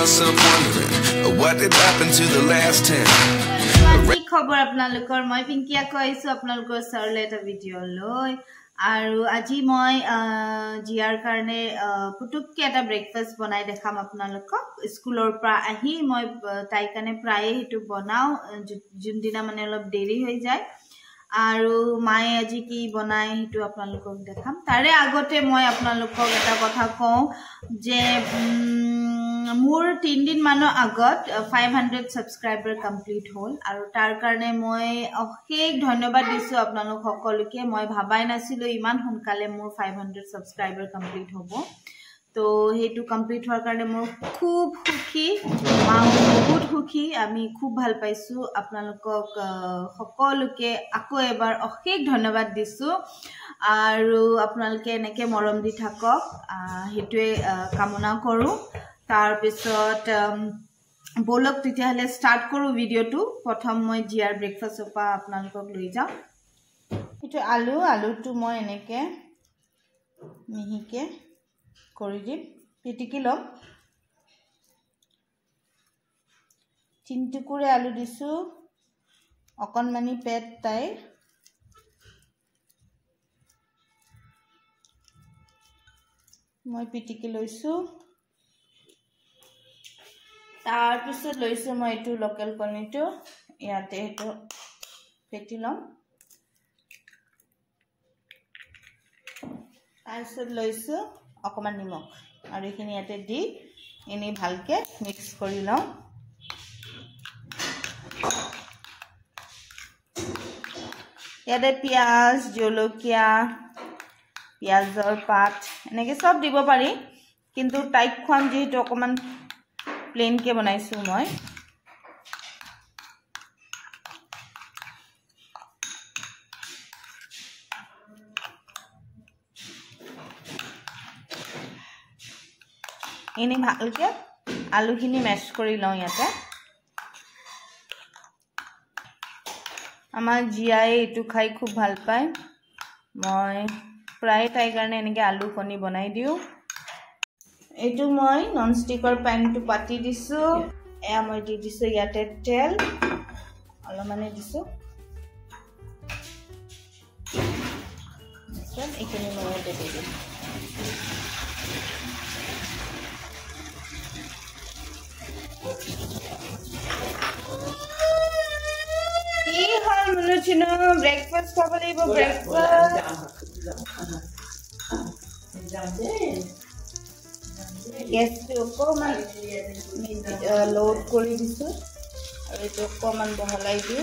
myself wondering what did happen to the last 10. কি খবৰ আপোনালোকৰ মই পিংকিয়া কৈছো আপোনালোকৰ সৰলে এটা ভিডিও লৈ আৰু আজি মই জিয়াৰ কাৰণে পুটুককে এটা ব্ৰেকফাষ্ট বনাই দেখাম আপোনালোকক স্কুলৰ পৰা আহি মই তাই কাৰণে প্ৰায় হেতু বনাও জুনদিনা মানে অলপ দেৰি হৈ যায় আৰু মাই আজি কি বনাই হেতু আপোনালোকক দেখাম তাৰে আগতে মই আপোনালোকক এটা কথা কওঁ যে মোৰ 3 দিন মানৰ আগত 500 সাবস্ক্ৰাইবাৰ কমপ্লিট হল আৰু তাৰ কাৰণে মই অশেষ ধন্যবাদ দিছো আপোনালোক সকলোকে মই ভাবাই নাছিলো ইমান সোনকালে মোৰ 500 সাবস্ক্ৰাইবাৰ কমপ্লিট হ'ব তো হেতু কমপ্লিট হোৱাৰ কাৰণে মই খুব সুখী বহুত সুখী আমি খুব ভাল পাইছো আপোনালোকক সকলোকে আকৌ এবাৰ অশেষ ধন্যবাদ দিছো আৰু আপোনালোকে এনেকে মৰম দি থাকক হেতুৱে কামনা কৰো তাৰ পিছত বলক তেতিয়াহলে স্টাৰ্ট কৰো ভিডিওটো প্ৰথম মই জিয়াৰ ব্ৰেকফাষ্টৰ পৰা আপোনালোকক লৈ যাম এটো আলুটো মই এনেকে মিহিকে কৰি দিম পিটিকি লম 3 টুকুৰা আলু দিছো অকনমানি পেট তাই মই পিটিকি লৈছো তাৰ পিছত লৈছো মই এটো লোকেল কণীটো ইয়াতে এটো পেটি লম তাৰপিছত লৈছো অকমান নিমখ আৰু এইখিনি ইয়াতে দি এনে ভালকে মিক্স কৰি লম ইয়াতে পিয়াজ জলকীয়া পিয়াজৰ পাত এনেকে সব দিব পাৰি কিন্তু টাইপ খন যেটো অকমান প্লেন के बनाइছো মই এনি ভালকে আলুখিনি মেশ কৰি লওঁ ইয়াতে আমাৰ জিয়াই এটো খাই খুব ভাল পায় মই প্ৰায় তাই কাৰণে এনেকে আলু কণী বনাই দিও এটো মই নন ষ্টিকৰ প্যানটো পাতি দিছো এয়া মই দি দিছো ইয়াতে তেল অলমানে দিছো সব এখিনি মই দি দিম কি হল মনুচিনো ব্ৰেকফাষ্ট খাব লাগিব breakfast Yes, ko man load kori disu aru to ko man bohalai di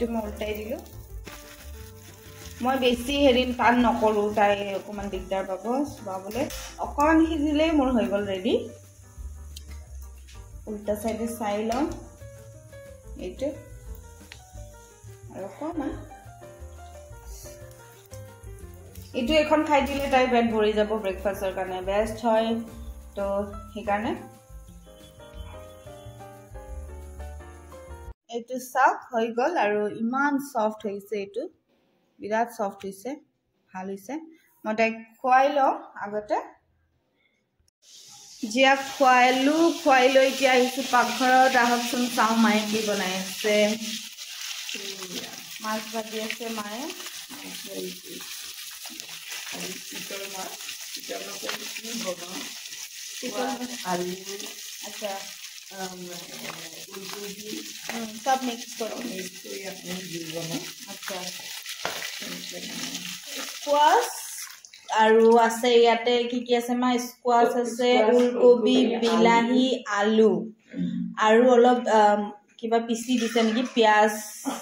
উল্টাই দিলো মই বেছি হেৰিন টান নকৰো তাই অকমান দিগদাৰ পাব বাবলে অকমান হিজিলে মোৰ হৈ গল ৰেডি উল্টা সাইডে চাই লম এটো আৰু অকমান এটো এখন খাই দিলে তাই পেট ভৰি যাব ব্ৰেকফাষ্টৰ কাৰণে বেষ্ট হয় তো হেকাৰণে এটো সফট হৈ গল আৰু ইমান সফট হৈছে এটো বিৰাট সফট হৈছে ভাল হৈছে মই তাই খুৱাই ল আগতে জিয়া খুৱাই লৈ কি আহিছো পাকঘৰত আহকচোন চাও মায়ে কি বনাই আছে মাছ ভাজি আছে মায়ে আচ্ছা सब मिक्स करो अच्छा स्क्वाश আৰু আছে ইয়াতে কি আছে মা স্কোয়াশ আছে উলকবি বিলাহী আলু আৰু অলপ কিবা পিচি দিছে নেকি পিয়াজ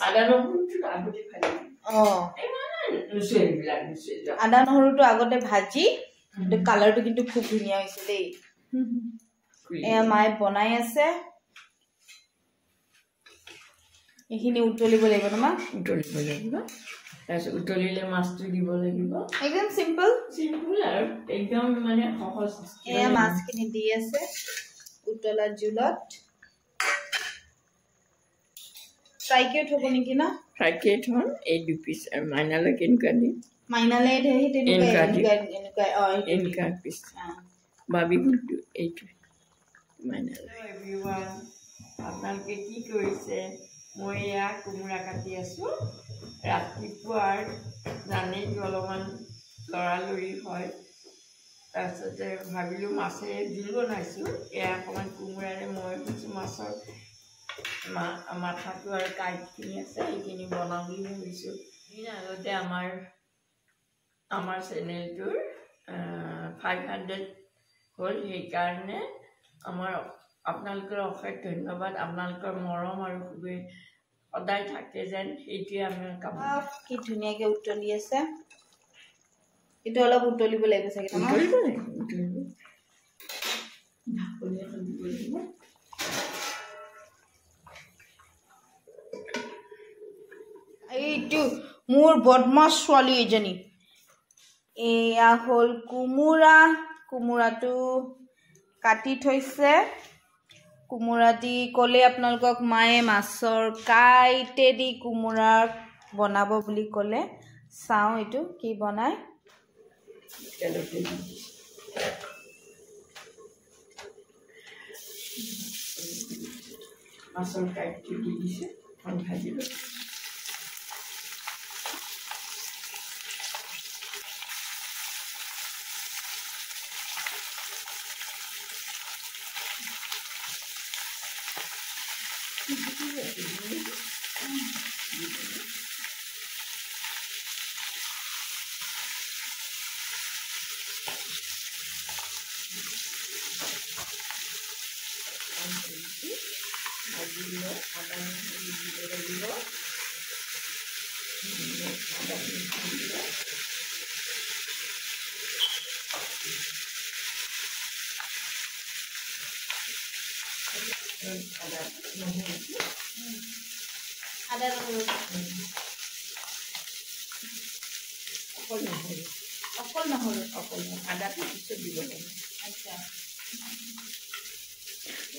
আদা ৰসুন আদা নহৰুটো আগতে ভাজি কালাৰটো কিন্তু খুব ধুনীয়া হৈছে দেই এয়া মায়ে বনাই আছে এইখিনি উতলিব লাগিব না উতলিব লাগিব তাৰপিছত উতলিলে মাছটো দিব লাগিব একদম সিম্পল আৰু একদম মানে সহজ এয়া মাছখিনি দি আছে উতলা জুলত ফ্ৰাই কৰি থব নেকি না ফ্ৰাই কৰি থম এই দু পিস মাইনালে কেনেকুৱা দিম মাইনালে দেহি এনেকুৱা পিস বাবি গুলটো এইটো মাইনালে এভৰিৱান আপোনালোকে কি কৰিছে মই এয়া কোমোৰা কাটি আছো ৰাতিপুৱাৰ জানেই অলপমান লৰালৰি হয় তাৰপিছতে ভাবিলোঁ মাছেৰে জোল বনাইছোঁ এয়া অকণমান কোমোৰাৰে মই কিছু মাছৰ মাথাটো আৰু কাইটখিনি আছে সেইখিনি বনাওঁ বুলি ভাবিছোঁ দিন আগতে আমাৰ চেনেলটোৰ 500 হ'ল সেইকাৰণে আপোনালোকৰ অশেষ ধন্যবাদ আপোনালোকৰ মৰম আৰু খুবেই সদায় থাকে যেন সেইটোৱে আমাৰ কাম কি ধুনীয়াকৈ উতলি আছে এইটো অলপ উতলিব লাগিব চাগে এইটো মোৰ বদমাছ ছোৱালী এজনী এয়া হ'ল কোমোৰাটো কাটি থৈছে কোমোৰা দি ক'লে আপোনালোকক মায়ে মাছৰ কাইটে দি কোমোৰা বনাব বুলি ক'লে চাওঁ এইটো কি বনায় মাছৰ কাইটটো দি দিছে ভাজিব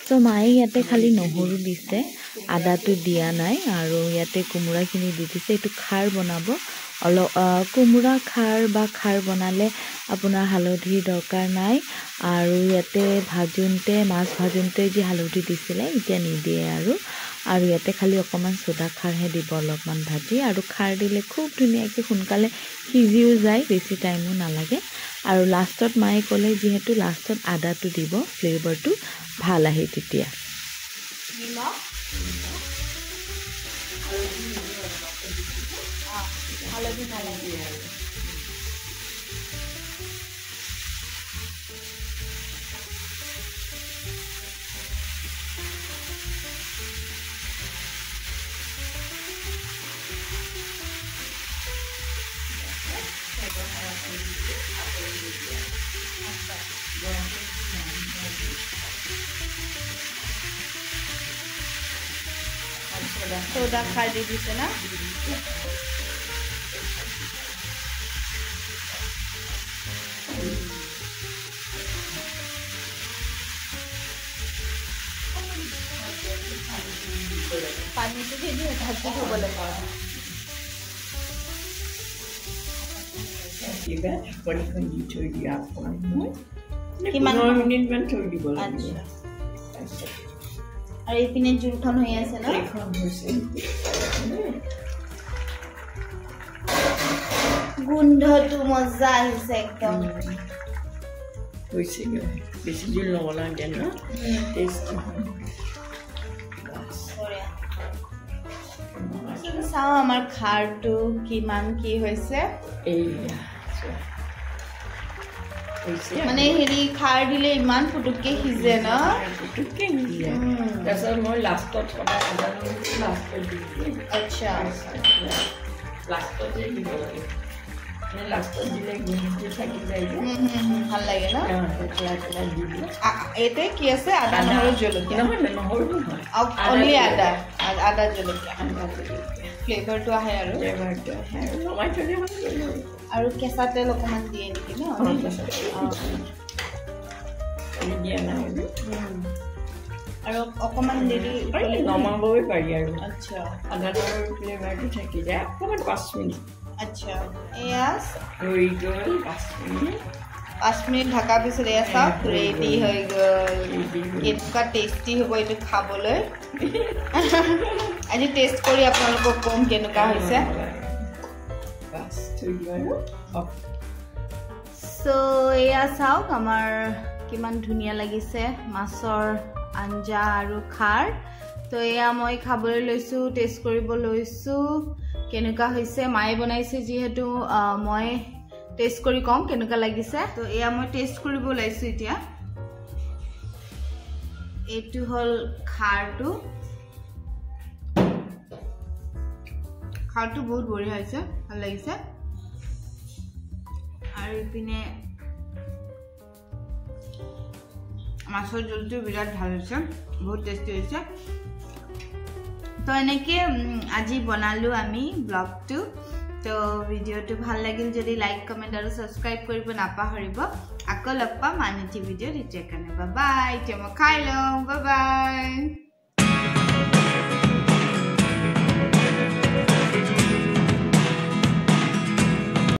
তো মায়ে ইয়াতে খালি নহৰু দিছে আদাটো দিয়া নাই আৰু ইয়াতে কোমোৰাখিনি দি দিছে এইটো খাৰ বনাব কোমোৰা খাৰ বা খাৰ বনালে আপোনাৰ হালধিৰ দৰকাৰ নাই আৰু ইয়াতে মাছ ভাজোঁতে যি হালধি দিছিলে এতিয়া নিদিয়ে আৰু ইয়াতে খালি অকণমান চ'দা খাৰহে দিব অলপমান ভাজি আৰু খাৰ দিলে খুব ধুনীয়াকৈ সোনকালে সিজিও যায় বেছি টাইমো নালাগে আৰু লাষ্টত মায়ে ক'লে যিহেতু লাষ্টত আদাটো দিব ফ্লেভাৰটো ভাল আহে তেতিয়া सोडा खार दी दिसे ना पानी तो दे दिए ढक के बोले ठीक है बड़ी कंजी छोड़ दिया आपको कि 15 मिनट में छोड़ दी बोला अच्छा और इपिने जुलखन होई আছে না গন্ধটো মজা আহিছে একদম হইছে বেশি জুল নবলা দেন না টেস্ট চাও আমার খাৰটো কিমান কি হৈছে এই মানে হেৰি খাৰ দিলে ইমান ফুটুককে সিজে না ফুটুককে সিজে তাৰপিছত মই লাষ্টত লাষ্টত আচ্ছা লাষ্টত দিব লাগে লাষ্টত দিলে গুড়িটো থাকি যায় যে ভাল লাগে ন পেলাই পেলাই দি দিওঁ এইতে কি আছে আদা নহৰু জলকীয়া নহয় নহৰু নহয় অনলি আদা আদা জলকীয়া আদা জলকীয়া ফ্লেভাৰটো আহে আৰু ফ্লেভাৰটো আহে আৰু নমাই থ'লে হ'ল আৰু কেঁচা তেল অকণমান দিয়ে নেকি ন দিয়া নাই আৰু অকণমান দেৰি নমাবই পাৰি আৰু আচ্ছা আদা নহৰু ফ্লেভাৰটো থাকি যায় অকণমান 5 মিনিট আচ্ছা এয়া হৈ গ'ল 5 মিনিট 5 মিনিট ঢাকাৰ পিছত এয়া চাওক ৰেডি হৈ গ'ল কেনেকুৱা টেষ্টি হ'ব এইটো খাবলৈ আজি টেষ্ট কৰি আপোনালোকক কম কেনেকুৱা হৈছে চ' এয়া চাওক আমাৰ কিমান ধুনীয়া লাগিছে মাছৰ আঞ্জা আৰু খাৰ তো এয়া মই খাবলৈ লৈছোঁ টেষ্ট কৰিব লৈছোঁ কেনেকুৱা হৈছে মায়ে বনাইছে যিহেতু মই টেষ্ট কৰি কম কেনেকুৱা লাগিছে তো এয়া মই টেষ্ট কৰিব ওলাইছোঁ এতিয়া এইটো হ'ল খাৰটো বহুত বঢ়িয়া হৈছে ভাল লাগিছে আৰু ইপিনে মাছৰ জোলটো বিৰাট ভাল হৈছে বহুত টেষ্টি হৈছে তো এনেকৈ আজি বনালোঁ আমি ব্লগটো তো ভিডিঅ'টো ভাল লাগিল যদি লাইক কমেণ্ট আৰু ছাবস্ক্ৰাইব কৰিব নাপাহৰিব আকৌ লগ পাম আন এটি ভিডিঅ'ত এতিয়াৰ কাৰণে বাই বাই এতিয়া মই খাই লওঁ বাই বাই